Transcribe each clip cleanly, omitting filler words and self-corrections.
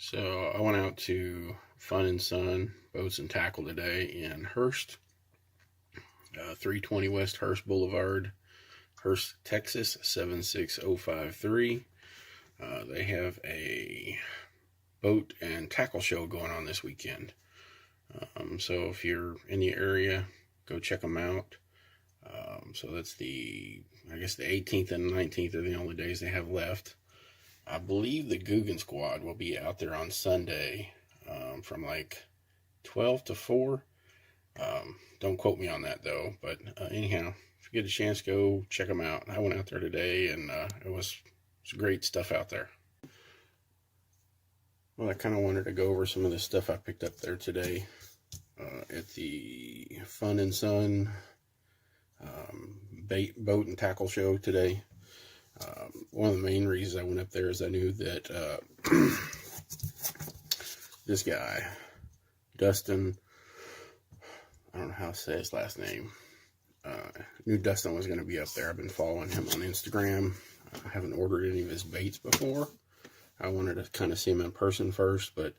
So I went out to Fun and Sun Boats and Tackle today in Hurst, 320 West Hurst Boulevard, Hurst, Texas 76053. They have a boat and tackle show going on this weekend. So if you're in the area, go check them out. So that's I guess the 18th and 19th are the only days they have left. I believe the Googan Squad will be out there on Sunday from like 12 to 4. Don't quote me on that though, but anyhow, if you get a chance, go check them out. I went out there today and it was great stuff out there. Well, I kind of wanted to go over some of the stuff I picked up there today at the Fun and Sun boat and tackle show today. One of the main reasons I went up there is I knew that this guy, Dustin, I don't know how to say his last name, knew Dustin was going to be up there. I've been following him on Instagram. I haven't ordered any of his baits before. I wanted to kind of see him in person first, but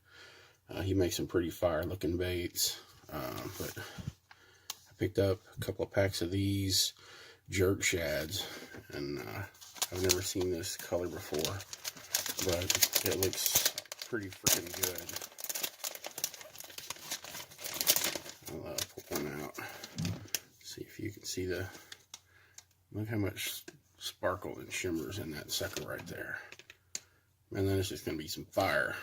he makes some pretty fire looking baits. But I picked up a couple of packs of these jerk shads, and I've never seen this color before, but it looks pretty freaking good. I'll pull one out, see if you can see look how much sparkle and shimmers in that sucker right there. And then it's just going to be some fire.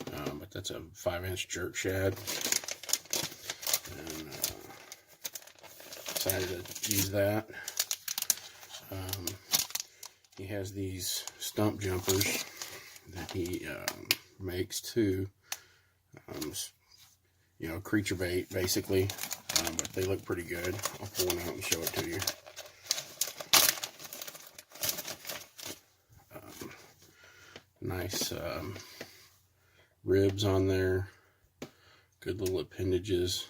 But that's a 5-inch jerk shad. And decided to use that. He has these stump jumpers that he makes too. You know, creature bait basically. But they look pretty good. I'll pull one out and show it to you. Nice ribs on there, good little appendages,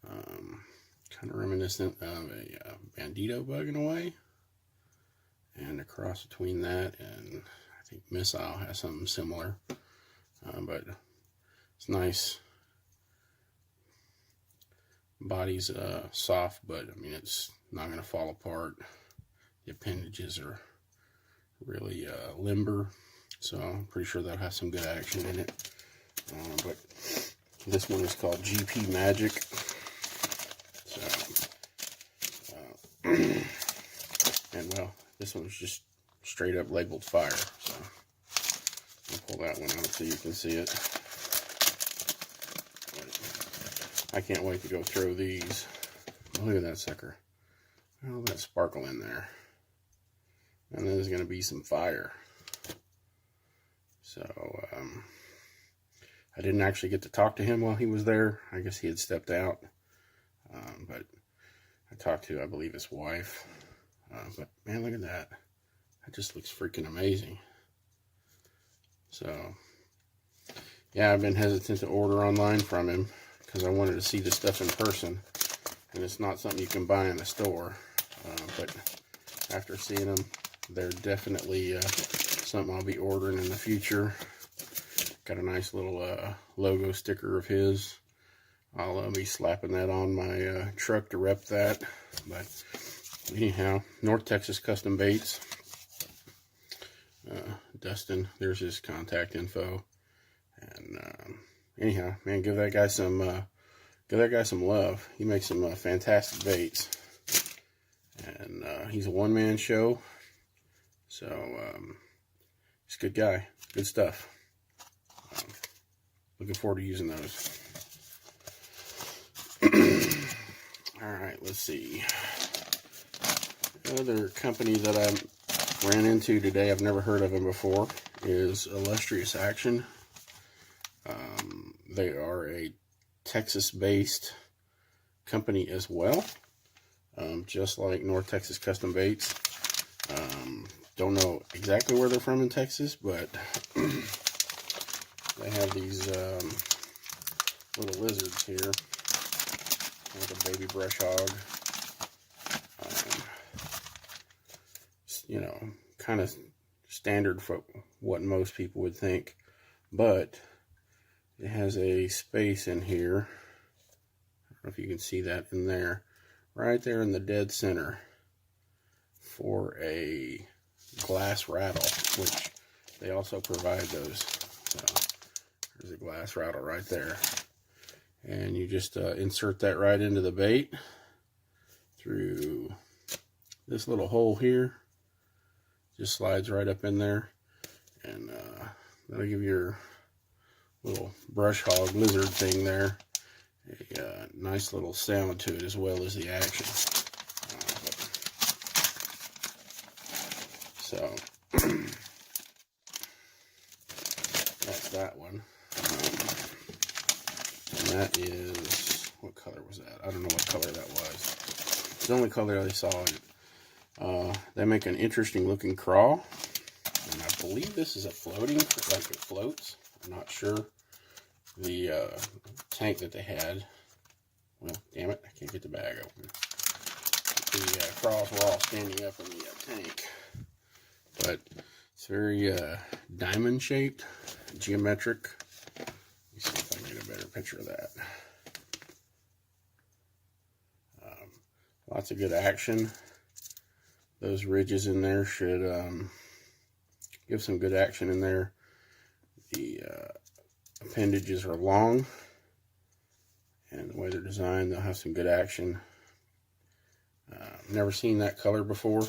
kind of reminiscent of a bandito bug in a way, and a cross between that and I think Missile has something similar, but it's nice. Body's soft, but I mean it's not going to fall apart. The appendages are really limber, so I'm pretty sure that has some good action in it. But this one is called GP Magic. So, and well, this one's just straight up labeled fire. So I'll pull that one out so you can see it. But I can't wait to go throw these. Look at that sucker. All that sparkle in there. And then there's going to be some fire. So, I didn't actually get to talk to him while he was there. I guess he had stepped out. But I talked to, I believe, his wife. But, man, look at that. That just looks freaking amazing. So, yeah, I've been hesitant to order online from him because I wanted to see this stuff in person. And it's not something you can buy in the store. But after seeing them, they're definitely something I'll be ordering in the future. Got a nice little logo sticker of his. I'll be slapping that on my truck to rep that. But anyhow, North Texas Custom Baits. Dustin, there's his contact info. And anyhow, man, give that guy some love. He makes some fantastic baits. And he's a one-man show. So, he's a good guy. Good stuff. Looking forward to using those. Alright, let's see. Another company that I ran into today, I've never heard of them before, is Illustrious Action. They are a Texas-based company as well. Just like North Texas Custom Baits. Don't know exactly where they're from in Texas, but they have these little lizards here, like a baby brush hog. You know, kind of standard for what most people would think, but it has a space in here. I don't know if you can see that in there, right there in the dead center, for a glass rattle, which they also provide those. So there's a glass rattle right there, and you just insert that right into the bait through this little hole here. Just slides right up in there, and that'll give your little brush hog lizard thing there a nice little sound to it, as well as the action. So that's that one. And that is, what color was that? I don't know what color that was. It's the only color I saw in it. They make an interesting looking crawl, and I believe this is a floating, like it floats. I'm not sure. The tank that they had, well, damn it, I can't get the bag open. The crawls were all standing up in the tank, but it's very diamond shaped, geometric. Let me see if I can get a better picture of that. Lots of good action. Those ridges in there should give some good action in there. The appendages are long, and the way they're designed, they'll have some good action. Never seen that color before,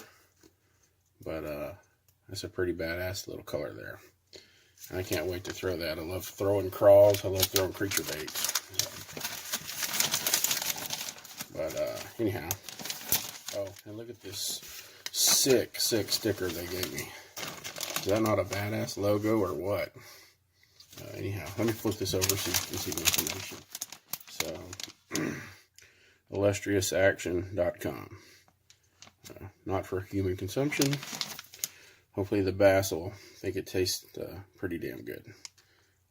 but that's a pretty badass little color there. I can't wait to throw that. I love throwing crawls. I love throwing creature baits. But anyhow, oh, and look at this sick sticker they gave me. Is that not a badass logo or what? Anyhow, let me flip this over so you can see the information. So, illustriousaction.com. Not for human consumption. Hopefully the bass will think it tastes pretty damn good.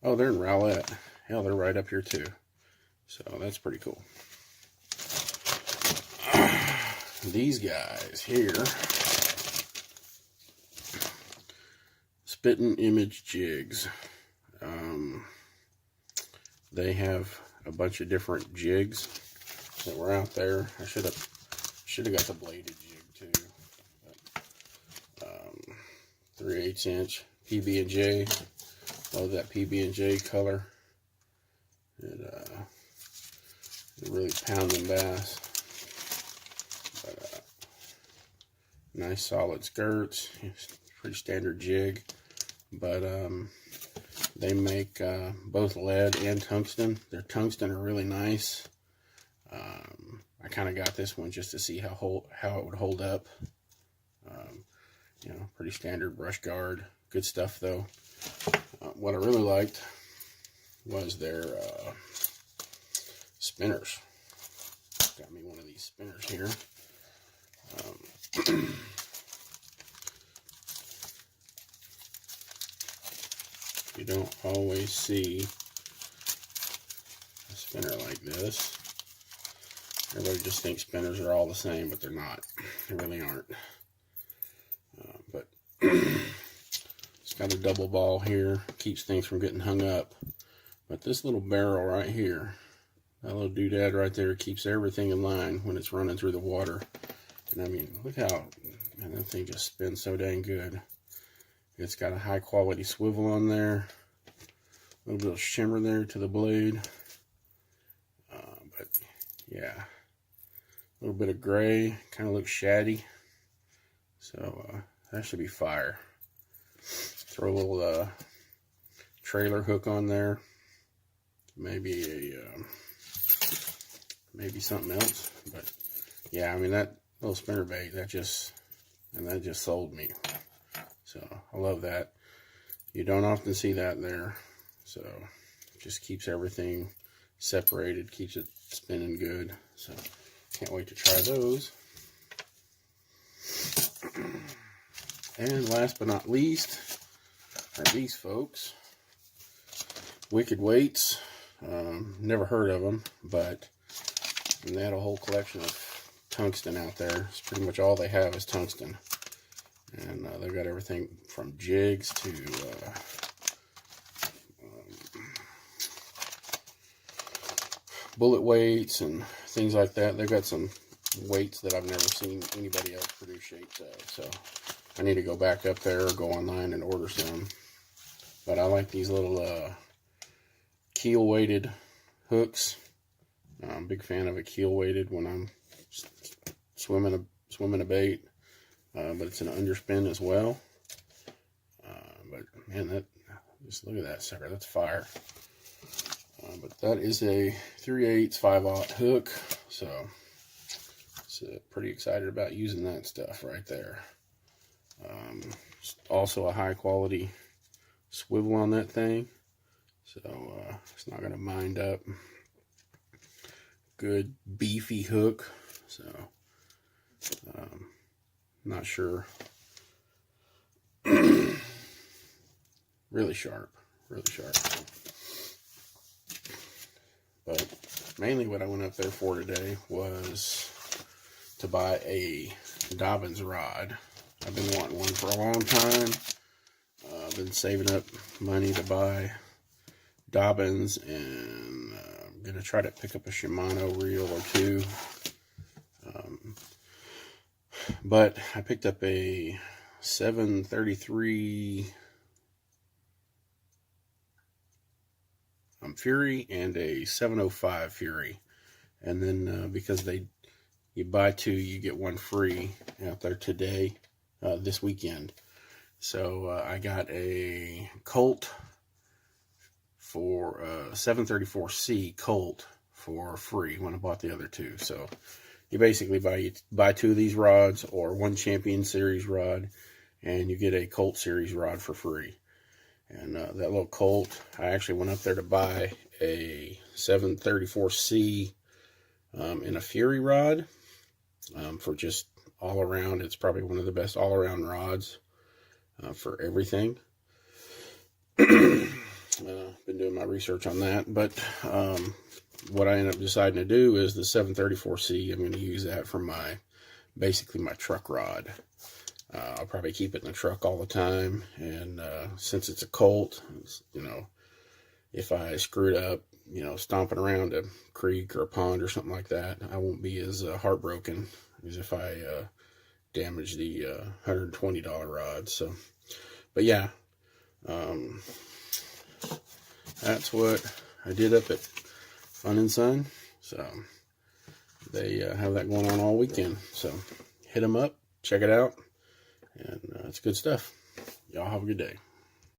Oh, they're in Rowlett. Hell, they're right up here too. So that's pretty cool. These guys here, Spittin image jigs. They have a bunch of different jigs that were out there. I should have got the bladed jig too. But, 3/8 inch PB&J. Love that PB&J color. It really pounding bass. But, nice solid skirts. Pretty standard jig. But they make both lead and tungsten. Their tungsten are really nice. I kind of got this one just to see how it would hold up. You know, pretty standard brush guard. Good stuff though. What I really liked was their spinners. Got me one of these spinners here. You don't always see a spinner like this. Everybody just thinks spinners are all the same, but they're not. They really aren't. But it's got a double ball here, keeps things from getting hung up. But this little barrel right here, that little doodad right there, keeps everything in line when it's running through the water. And I mean, look how, man, that thing just spins so dang good. It's got a high quality swivel on there, a little bit of shimmer there to the blade. But yeah, a little bit of gray, kind of looks shaddy. So that should be fire. Throw a little trailer hook on there, maybe maybe something else. But yeah, I mean, that little spinner bait, that just sold me. So I love that. You don't often see that there. So just keeps everything separated, keeps it spinning good. So can't wait to try those. And last but not least are these folks. Wicked Weights. Never heard of them, but they had a whole collection of tungsten out there. It's pretty much all they have is tungsten. And they've got everything from jigs to bullet weights and things like that. They've got some weights that I've never seen anybody else produce shapes of. So I need to go back up there or go online and order some. But I like these little keel weighted hooks. I'm a big fan of a keel weighted when I'm swimming a bait. But it's an underspin as well. But man, just look at that sucker. That's fire. But that is a 3/8 5/0 hook. So pretty excited about using that stuff right there. Also a high quality swivel on that thing. So it's not going to bind up. Good beefy hook. So not sure. Really sharp. But mainly what I went up there for today was to buy a Dobyns rod. I've been wanting one for a long time. I've been saving up money to buy Dobyns, and I'm going to try to pick up a Shimano reel or two. But I picked up a 733 Fury and a 705 Fury. And then because you buy two, you get one free out there today, this weekend. So I got a Colt for 734C Colt for free when I bought the other two. So you basically buy two of these rods or one Champion Series rod, and you get a Colt Series rod for free. And that little Colt, I actually went up there to buy a 734C in a Fury rod for just all around. It's probably one of the best all around rods for everything. Been doing my research on that, but what I ended up deciding to do is the 734C. I'm going to use that for basically my truck rod. I'll probably keep it in the truck all the time, and since it's a Colt, if I screwed up, stomping around a creek or a pond or something like that, I won't be as heartbroken as if I damage the $120 rod. So, but yeah, that's what I did up at Fun and Sun. So they have that going on all weekend. So hit them up, check it out, and it's good stuff. Y'all have a good day.